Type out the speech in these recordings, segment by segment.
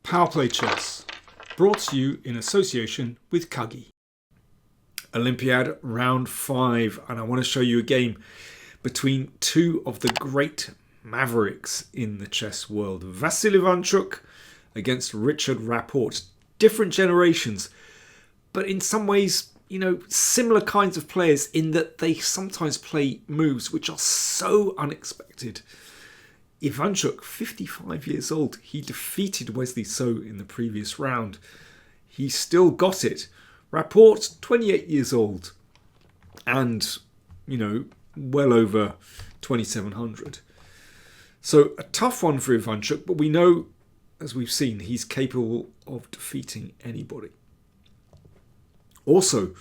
PowerPlayChess, brought to you in association with Kagi. Olympiad round 5, and I want to show you a game between two of the great mavericks in the chess world. Vasil Ivanchuk against Richard Rapport. Different generations, but in some ways, similar kinds of players in that they sometimes play moves which are so unexpected. Ivanchuk, 55 years old, he defeated Wesley So in the previous round. He still got it. Rapport, 28 years old and, well over 2,700. So a tough one for Ivanchuk, but we know, as we've seen, he's capable of defeating anybody. Also,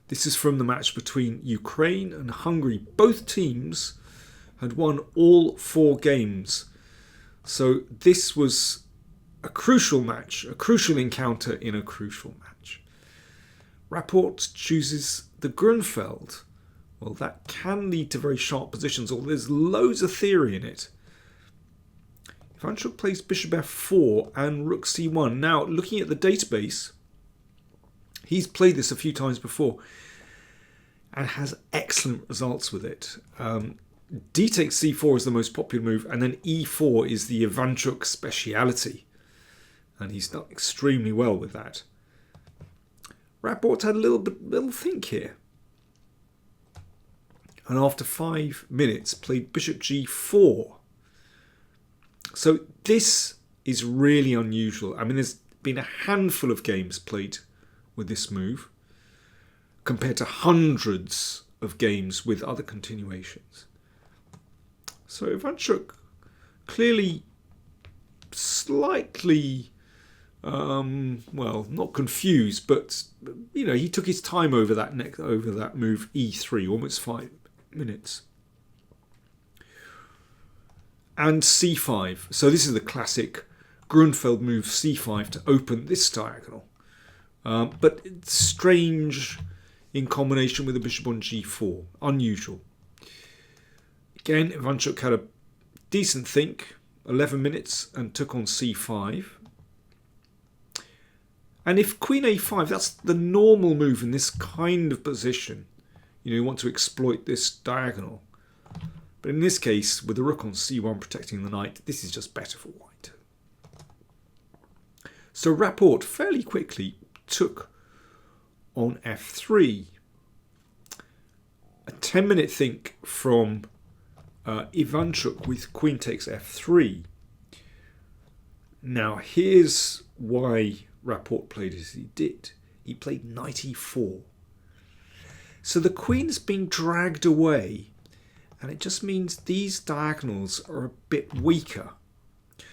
this is from the match between Ukraine and Hungary. Both teams had won all 4 games. So this was a crucial match, a crucial encounter in a crucial match. Rapport chooses the Grunfeld. Well, that can lead to very sharp positions, although there's loads of theory in it. Ivanchuk plays bishop f4 and rook c1. Now, looking at the database, he's played this a few times before and has excellent results with it. D takes c4 is the most popular move, and then e4 is the Ivanchuk speciality. And he's done extremely well with that. Rapport had a little think here. And after 5 minutes, played bishop g4. So this is really unusual. I mean, there's been a handful of games played with this move compared to hundreds of games with other continuations. So Ivanchuk clearly slightly, not confused, but he took his time over that move e3, almost 5 minutes. And c5. So this is the classic Grunfeld move c5 to open this diagonal. But it's strange in combination with the bishop on g4. Unusual. Again, Ivanchuk had a decent think, 11 minutes, and took on c5. And if queen a5, that's the normal move in this kind of position. You want to exploit this diagonal. But in this case, with the rook on c1 protecting the knight, this is just better for white. So Rapport fairly quickly took on f3. A 10-minute think from Ivanchuk with queen takes f3. Now here's why Rapport played as he did. He played knight e4. So the queen's being dragged away, and it just means these diagonals are a bit weaker.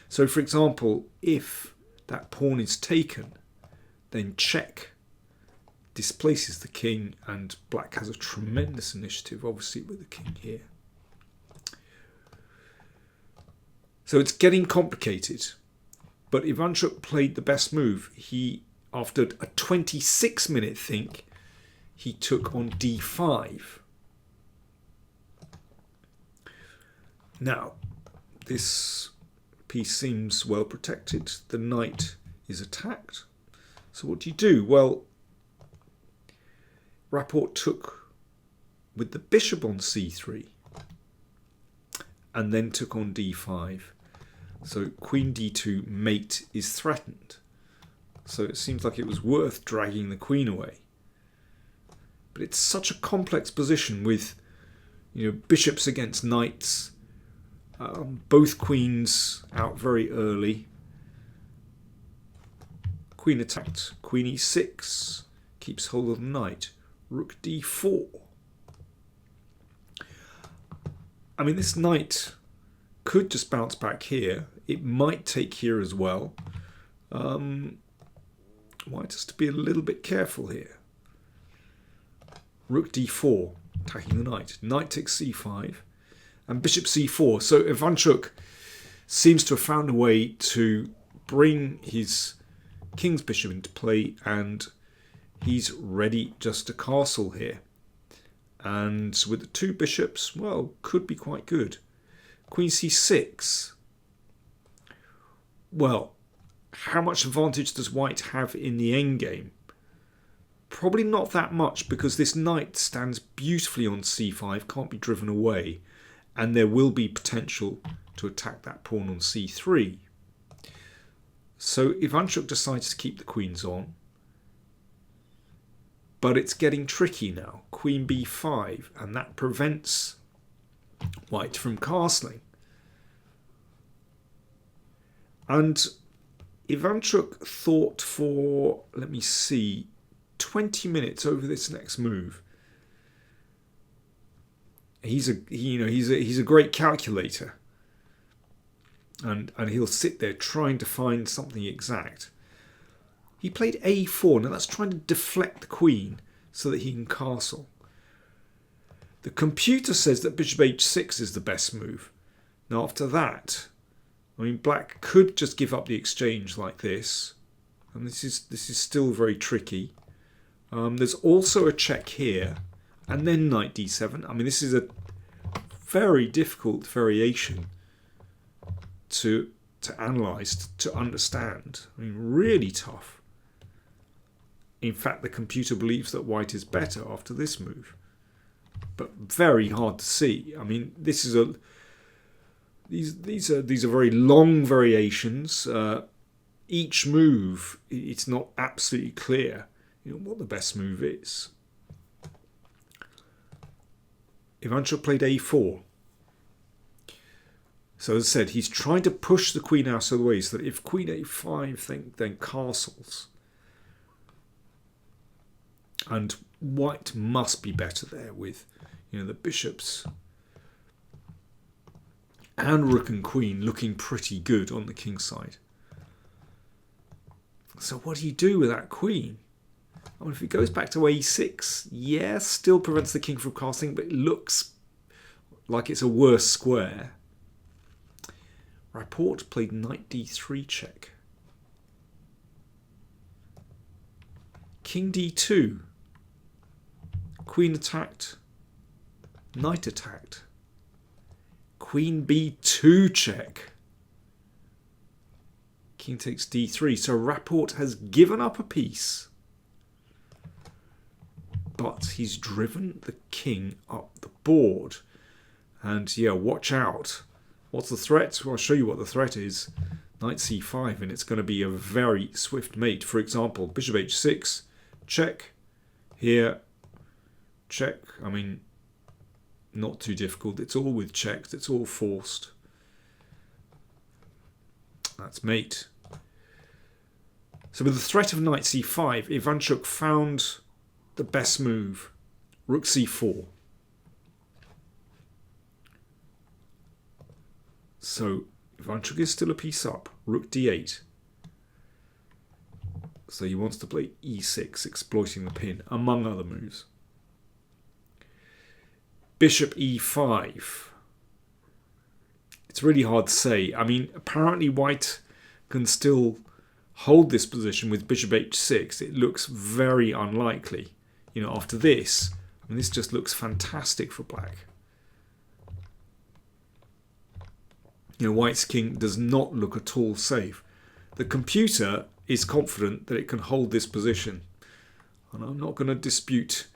So for example, if that pawn is taken, then check displaces the king, and black has a tremendous initiative, obviously, with the king here. So it's getting complicated, but Ivanchuk played the best move. After a 26-minute think, he took on d5. Now, this piece seems well protected. The knight is attacked. So what do you do? Well, Rapport took with the bishop on c3 and then took on d5. So queen d2 mate is threatened. So it seems like it was worth dragging the queen away. But it's such a complex position with bishops against knights, both queens out very early. Queen attacked, queen e6, keeps hold of the knight, rook d4. I mean, this knight could just bounce back here. It might take here as well. White has to be a little bit careful here. Rook d4, attacking the knight. Knight takes c5 and bishop c4. So Ivanchuk seems to have found a way to bring his king's bishop into play, and he's ready just to castle here. And with the 2 bishops, well, could be quite good. Queen c6. Well, how much advantage does white have in the endgame? Probably not that much, because this knight stands beautifully on c5, can't be driven away, and there will be potential to attack that pawn on c3. So Ivanchuk decides to keep the queens on, but it's getting tricky now. Queen b5, and that prevents white from castling. And Ivanchuk thought for, let me see, 20 minutes over this next move. He's a great calculator, and he'll sit there trying to find something exact. He played a4. Now that's trying to deflect the queen so that he can castle. The computer says that bishop h6 is the best move. Now after that, I mean, black could just give up the exchange like this, and this is still very tricky. There's also a check here, and then knight d7. I mean, this is a very difficult variation to analyse, to understand. I mean, really tough. In fact, the computer believes that white is better after this move, but very hard to see. I mean, this is these are very long variations. Each move, it's not absolutely clear, what the best move is. Ivanchuk played a4. So as I said, he's trying to push the queen out of the way so that if queen a5 then castles. And white must be better there with the bishops and rook and queen looking pretty good on the king's side. So what do you do with that queen? I mean, if it goes back to a6, yeah, still prevents the king from castling, but it looks like it's a worse square. Rapport played knight d3 check. King d2. Queen attacked. Knight attacked. Queen b2 check. King takes d3. So Rapport has given up a piece, but he's driven the king up the board. And yeah, watch out. What's the threat? Well, I'll show you what the threat is. Knight c5, and it's going to be a very swift mate. For example, bishop h6, check. Here, check. I mean, not too difficult. It's all with checks. It's all forced. That's mate. So with the threat of knight c5, Ivanchuk found the best move. Rook c4. So Ivanchuk is still a piece up. Rook d8. So he wants to play e6, exploiting the pin, among other moves. Bishop e5. It's really hard to say. I mean, apparently white can still hold this position with bishop h6. It looks very unlikely. After this, I mean, this just looks fantastic for black. White's king does not look at all safe. The computer is confident that it can hold this position, and I'm not going to dispute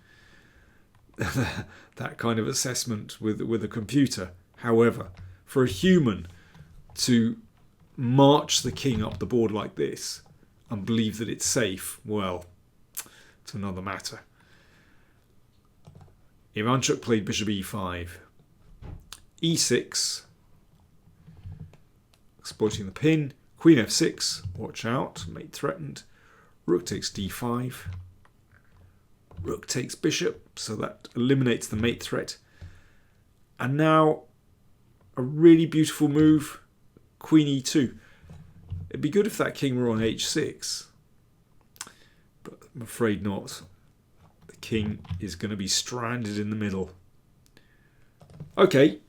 that kind of assessment with a computer. However, for a human to march the king up the board like this and believe that it's safe, well, it's another matter. Ivanchuk played bishop e5. e6. Exploiting the pin. Queen f6. Watch out. Mate threatened. Rook takes d5. Rook takes bishop. So that eliminates the mate threat. And now a really beautiful move. Queen e2. It'd be good if that king were on h6. But I'm afraid not. The king is going to be stranded in the middle. Okay.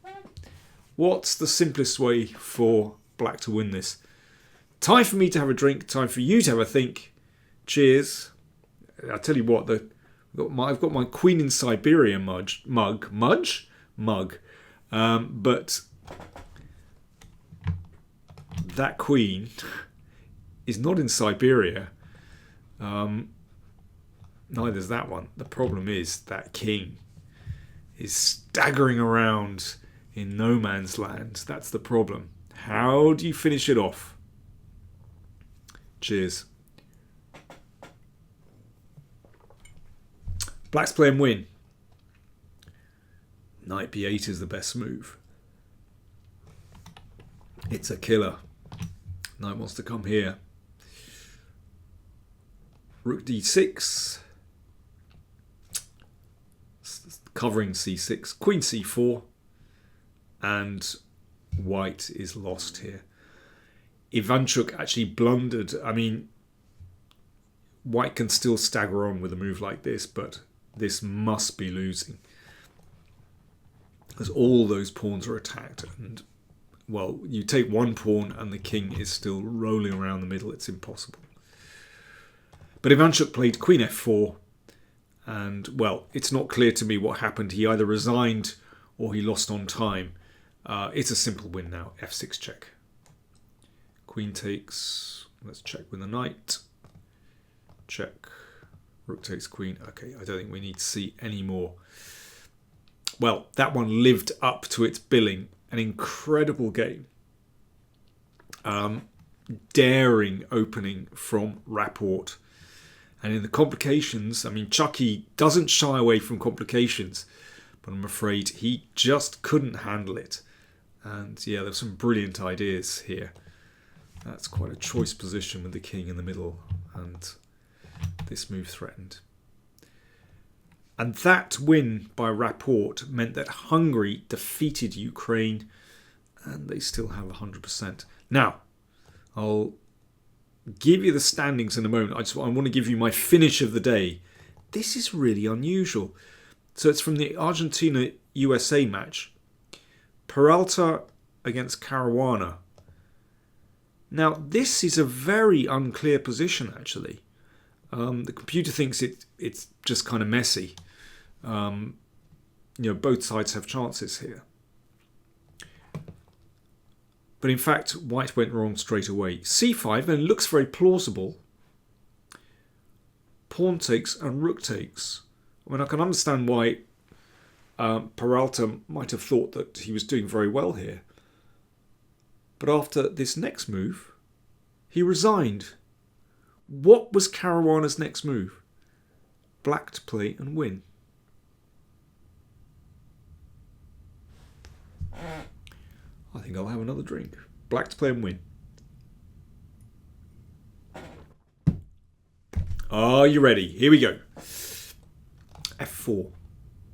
What's the simplest way for black to win this? Time for me to have a drink. Time for you to have a think. Cheers. I tell you what, I've got my Queen in Siberia mug. But that queen is not in Siberia. Neither is that one. The problem is that king is staggering around in no man's land. That's the problem. How do you finish it off? Cheers. Blacks play and win. Knight b8 is the best move. It's a killer. Knight wants to come here. Rook d6. Covering c6. Queen c4. And white is lost here. Ivanchuk actually blundered. I mean, white can still stagger on with a move like this, but this must be losing. Because all those pawns are attacked. And, well, you take one pawn and the king is still rolling around the middle. It's impossible. But Ivanchuk played queen f4. And, well, it's not clear to me what happened. He either resigned or he lost on time. It's a simple win now. f6 check. Queen takes. Let's check with the knight. Check. Rook takes queen. Okay, I don't think we need to see any more. Well, that one lived up to its billing. An incredible game. Daring opening from Rapport. And in the complications, I mean, Chucky doesn't shy away from complications, but I'm afraid he just couldn't handle it. And yeah, there's some brilliant ideas here. That's quite a choice position with the king in the middle, and this move threatened. And that win by Rapport meant that Hungary defeated Ukraine, and they still have 100%. Now, I'll give you the standings in a moment. I want to give you my finish of the day. This is really unusual. So it's from the Argentina-USA match. Peralta against Caruana. Now, this is a very unclear position, actually. The computer thinks it's just kind of messy. Both sides have chances here. But in fact, white went wrong straight away. c5, and it looks very plausible. Pawn takes and rook takes. I mean, I can understand why Peralta might have thought that he was doing very well here. But after this next move, he resigned. What was Caruana's next move? Black to play and win. I think I'll have another drink. Black to play and win. Are you ready? Here we go. f4.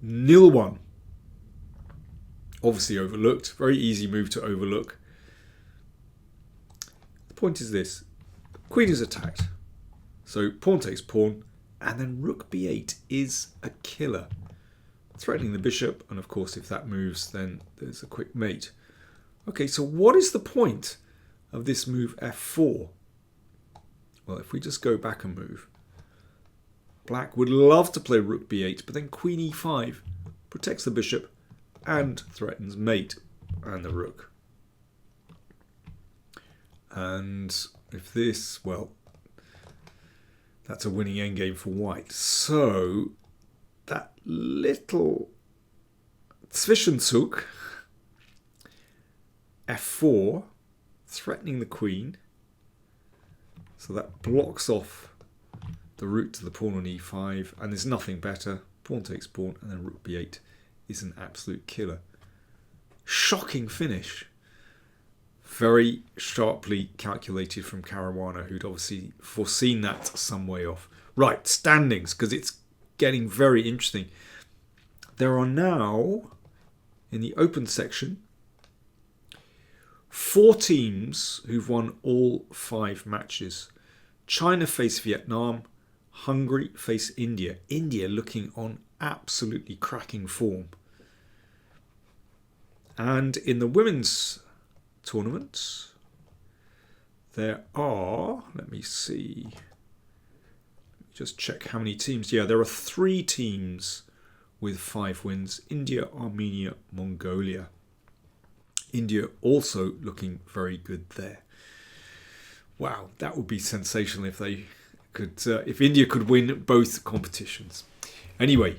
nil-1. Obviously overlooked. Very easy move to overlook. The point is this. Queen is attacked. So pawn takes pawn. And then rook b8 is a killer. Threatening the bishop. And of course, if that moves, then there's a quick mate. Okay, so what is the point of this move f4? Well, if we just go back a move, black would love to play rook b8, but then queen e5 protects the bishop and threatens mate and the rook. And if this, well, that's a winning endgame for white. So that little Zwischenzug, f4, threatening the queen. So that blocks off the route to the pawn on e5, and there's nothing better. Pawn takes pawn, and then rook b8 is an absolute killer. Shocking finish. Very sharply calculated from Caruana, who'd obviously foreseen that some way off. Right, standings, because it's getting very interesting. There are now, in the open section, 4 teams who've won all 5 matches. China face Vietnam. Hungary face India. India looking on absolutely cracking form. And in the women's tournament, there are, let me see, just check how many teams. Yeah, there are 3 teams with 5 wins. India, Armenia, Mongolia. India also looking very good there. Wow, that would be sensational if they could, if India could win both competitions. Anyway,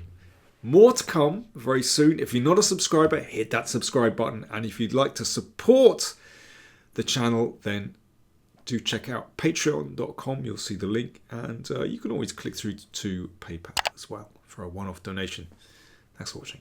more to come very soon. If you're not a subscriber, hit that subscribe button. And if you'd like to support the channel, then do check out patreon.com. You'll see the link. And you can always click through to PayPal as well for a one-off donation. Thanks for watching.